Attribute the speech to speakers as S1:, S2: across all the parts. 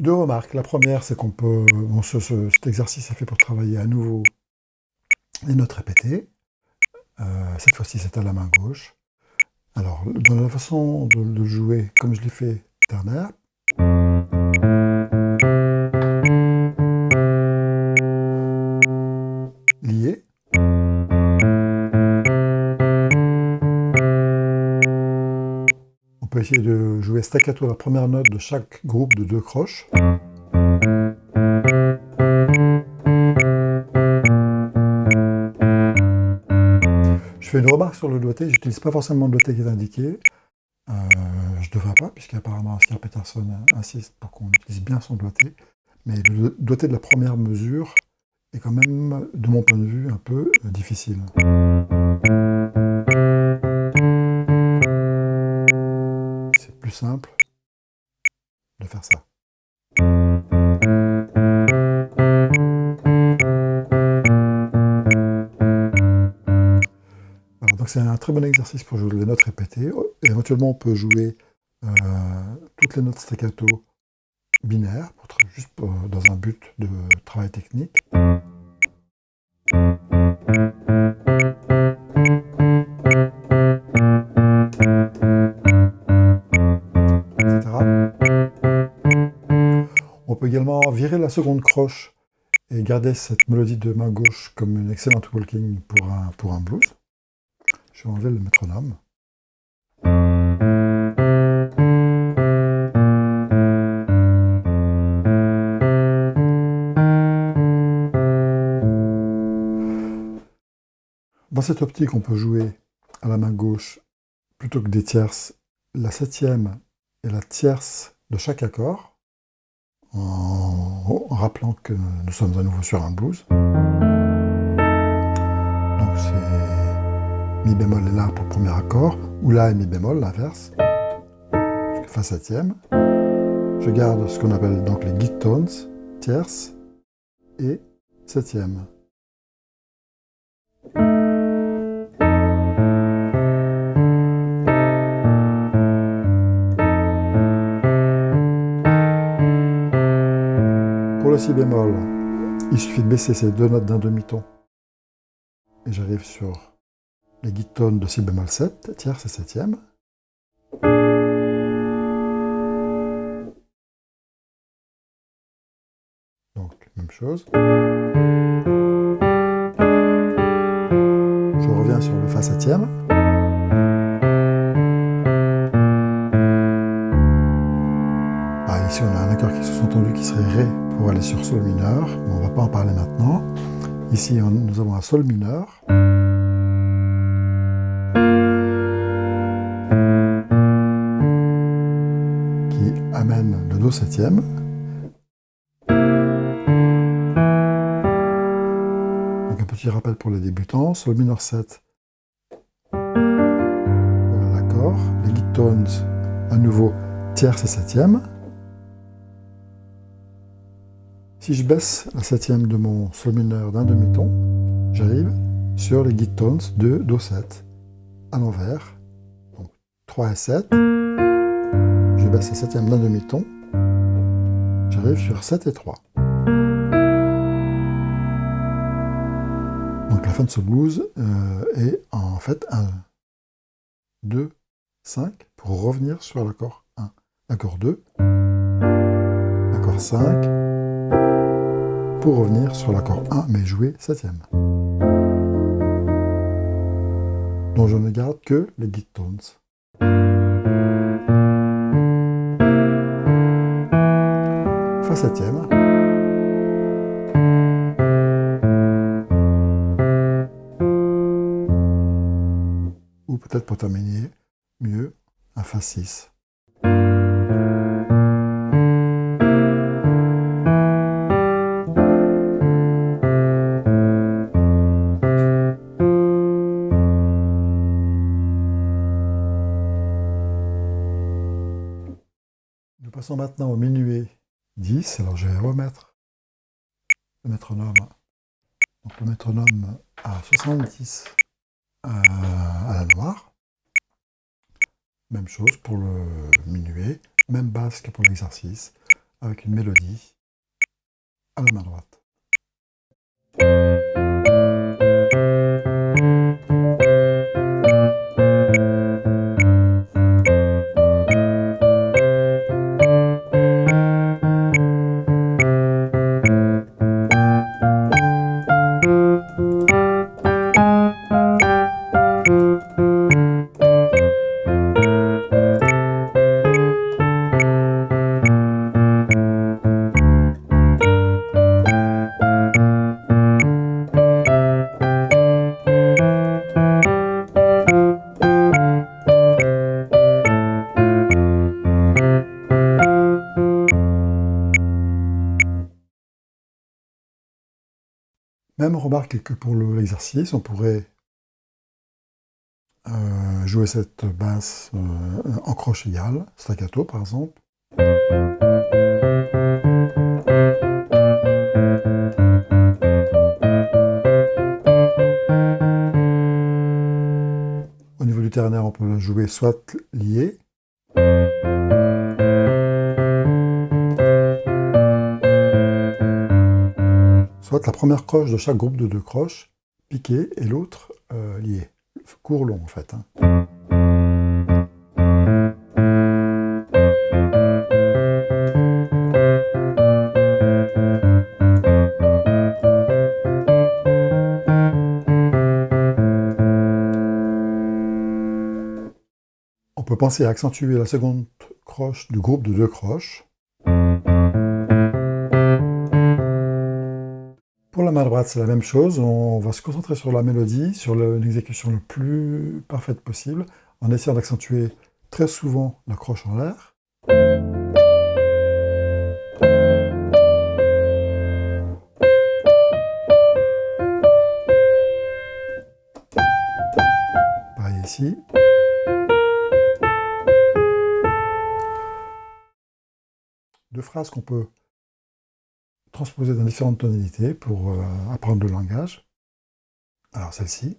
S1: Deux remarques. La première, c'est qu'on peut... Bon, cet exercice est fait pour travailler à nouveau les notes répétées. Cette fois-ci, c'est à la main gauche. Alors, dans la façon de le jouer, comme je l'ai fait dernière, lié. On peut essayer de jouer staccato la première note de chaque groupe de deux croches. Je fais une remarque sur le doigté, j'utilise pas forcément le doigté qui est indiqué. Je ne devrais pas, puisqu'apparemment Oscar Peterson insiste pour qu'on utilise bien son doigté. Mais le doigté de la première mesure est quand même, de mon point de vue, un peu difficile. C'est plus simple de faire ça. Voilà, donc c'est un très bon exercice pour jouer les notes répétées. Et éventuellement, on peut jouer toutes les notes staccato binaires, juste dans un but de travail technique. Etc. On peut également virer la seconde croche et garder cette mélodie de main gauche comme une excellente walking pour un blues. Je vais enlever le métronome. Dans cette optique, on peut jouer à la main gauche, plutôt que des tierces, la septième et la tierce de chaque accord, en rappelant que nous sommes à nouveau sur un blues. Donc c'est mi bémol et la pour le premier accord, ou la et mi bémol, l'inverse. Je fais fa septième. Je garde ce qu'on appelle donc les git tones, tierce et septième. Pour le si bémol, il suffit de baisser ces deux notes d'un demi-ton et j'arrive sur les git tones de si bémol 7, tierce et septième. Donc, même chose. Je reviens sur le fa septième. Ah, ici, on a un accord qui se sous-entendu qui serait ré pour aller sur sol mineur. Mais on ne va pas en parler maintenant. Ici, nous avons un sol mineur. Qui amène le do septième. Donc un petit rappel pour les débutants. Sol mineur 7. Voilà l'accord. Les git tones, à nouveau, tierce et septième. Si je baisse la septième de mon sol mineur d'un demi-ton, j'arrive sur les git tones de do 7 à l'envers. Donc 3 et 7. Je baisse la septième d'un demi-ton. J'arrive sur 7 et 3. Donc la fin de ce blues est en fait 1, 2, 5 pour revenir sur l'accord 1. L'accord 2, l'accord 5, pour revenir sur l'accord 1, mais jouer septième. Donc je ne garde que les git tones. Fa septième. Ou peut-être pour terminer, mieux, un fa 6. Nous passons maintenant au minuet 10. Alors je vais remettre le métronome. Donc le métronome à 70 à la noire. Même chose pour le minuet, même base que pour l'exercice. avec une mélodie à la main droite. Même remarque que pour l'exercice, on pourrait jouer cette basse en croche égale, staccato par exemple. Au niveau du ternaire, on peut la jouer soit liée, soit la première croche de chaque groupe de 2 croches piquée et l'autre liée. Court long en fait. On peut penser à accentuer la seconde croche du groupe de 2 croches. Pour la main droite, c'est la même chose. On va se concentrer sur la mélodie, sur l'exécution le plus parfaite possible, en essayant d'accentuer très souvent la croche en l'air. Pareil ici. Deux phrases qu'on peut transposer dans différentes tonalités pour apprendre le langage. Alors celle-ci.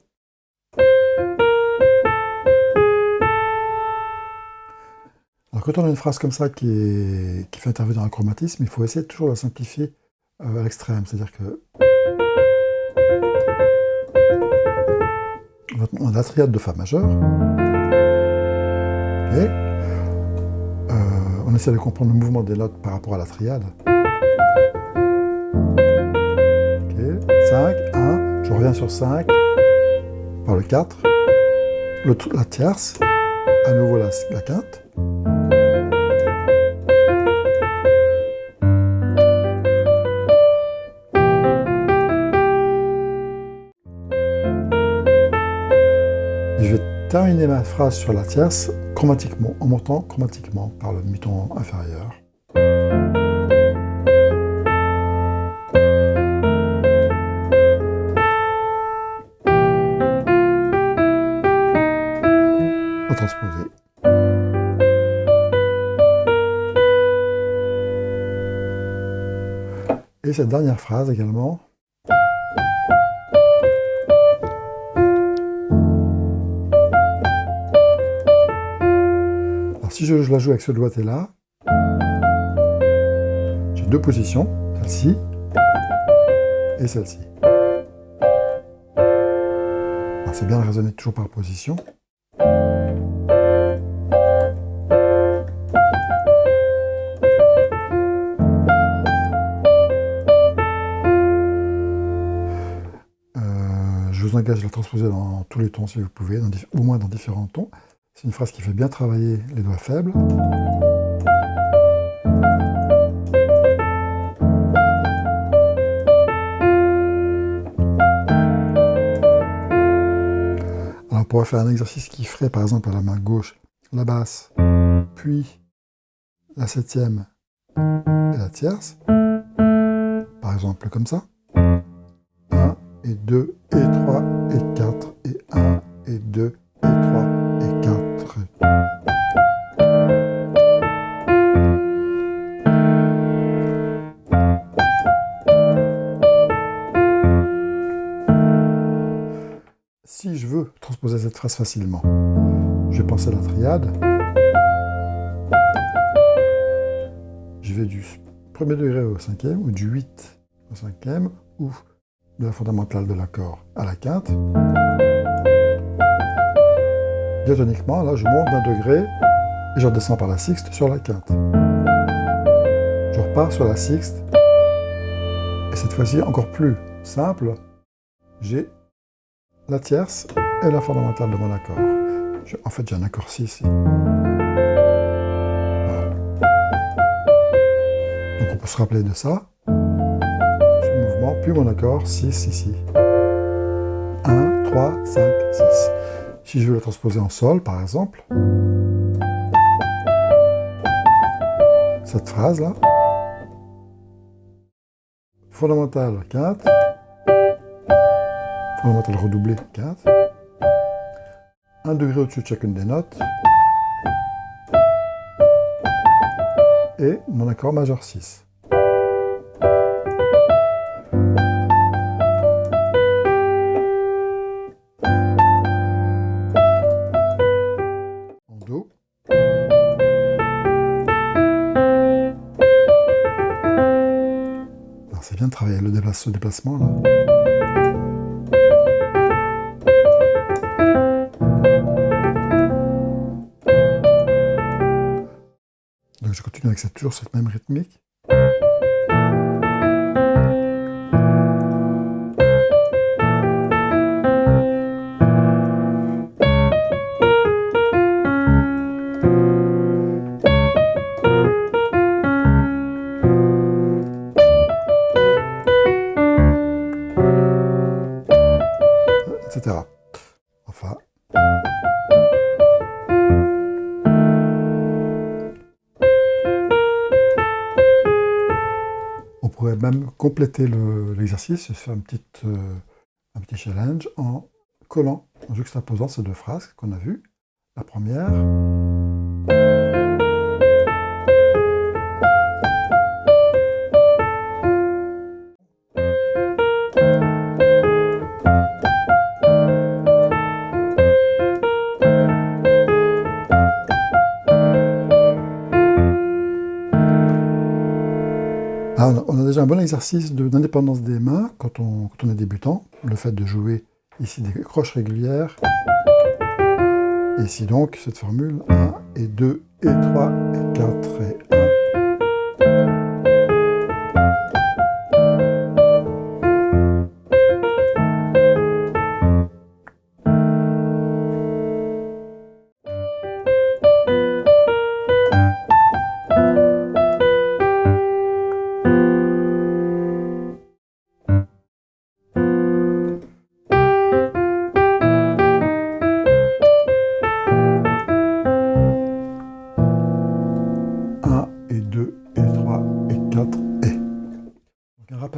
S1: Alors quand on a une phrase comme ça qui fait intervenir un chromatisme, il faut essayer de toujours la simplifier à l'extrême. C'est-à-dire que on a la triade de Fa majeur. Okay. On essaie de comprendre le mouvement des notes par rapport à la triade. 5, 1, je reviens sur 5, par le 4, la tierce, à nouveau la quinte. Et je vais terminer ma phrase sur la tierce chromatiquement, en montant chromatiquement par le mi-ton inférieur. Transposer. Et cette dernière phrase également. Alors si je la joue avec ce doigté-là, j'ai deux positions, celle-ci et celle-ci. C'est bien de raisonner toujours par position. Je vous engage à la transposer dans tous les tons si vous pouvez, au moins dans différents tons. C'est une phrase qui fait bien travailler les doigts faibles. Alors on pourrait faire un exercice qui ferait par exemple à la main gauche la basse, puis la septième et la tierce. Par exemple comme ça. 1 et 2 et 3 et 4 et 1 et 2 et 3 et 4. Si je veux transposer cette phrase facilement, je vais penser à la triade. Je vais du premier degré au cinquième, ou du 8 au cinquième, ou de la fondamentale de l'accord à la quinte. Diatoniquement, là, je monte d'un degré et je redescends par la sixte sur la quinte. Je repars sur la sixte, et cette fois-ci, encore plus simple, j'ai la tierce et la fondamentale de mon accord. En fait, j'ai un accord 6 ici. Voilà. Donc on peut se rappeler de ça. Ce mouvement, puis mon accord 6 ici. 1, 3, 5, 6. Si je veux le transposer en sol, par exemple, cette phrase-là, fondamentale quinte, fondamentale redoublée quinte, un degré au-dessus de chacune des notes, et mon accord majeur 6. En Do. C'est bien de travailler ce déplacement là. Donc je continue avec toujours cette même rythmique. Etc. Enfin. On pourrait même compléter l'exercice, se faire un petit challenge en collant, en juxtaposant ces deux phrases qu'on a vues. La première. Ah, on a déjà un bon exercice d'indépendance des mains quand on est débutant. Le fait de jouer ici des croches régulières. Et ici donc cette formule 1 et 2 et 3 et 4 et 1.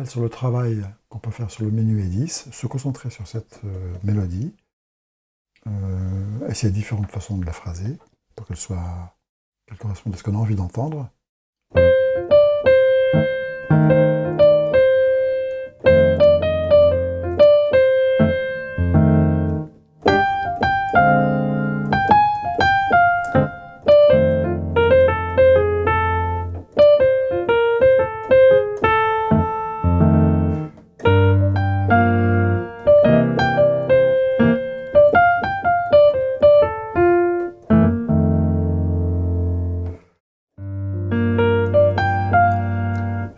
S1: Sur le travail qu'on peut faire sur le menu E10, se concentrer sur cette mélodie, essayer différentes façons de la phraser pour qu'elle corresponde à ce qu'on a envie d'entendre.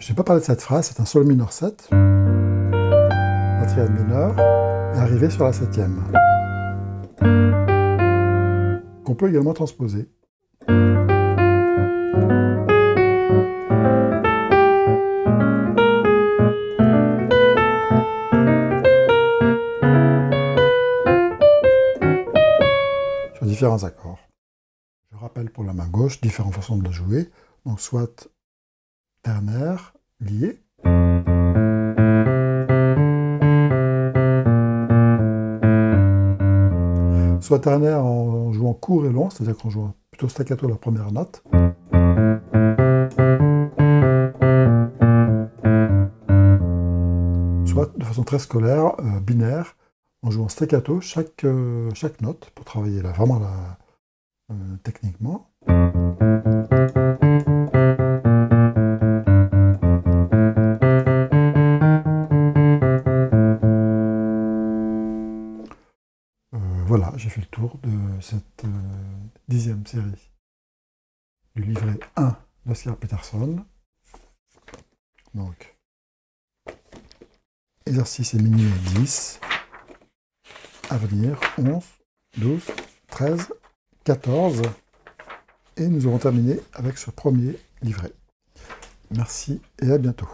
S1: Je n'ai pas parlé de cette phrase, c'est un sol mineur 7, la triade mineure, et arrivé sur la septième, qu'on peut également transposer. Sur différents accords. Je rappelle pour la main gauche différentes façons de la jouer, donc soit ternaire, lié. Soit ternaire en jouant court et long, c'est-à-dire qu'en jouant plutôt staccato la première note. Soit de façon très scolaire, binaire, en jouant staccato chaque note pour travailler là, vraiment techniquement. cette 10e série du livret 1 d'Oscar Peterson. Donc, exercice et minuit 10, à venir 11, 12, 13, 14, et nous aurons terminé avec ce premier livret. Merci et à bientôt.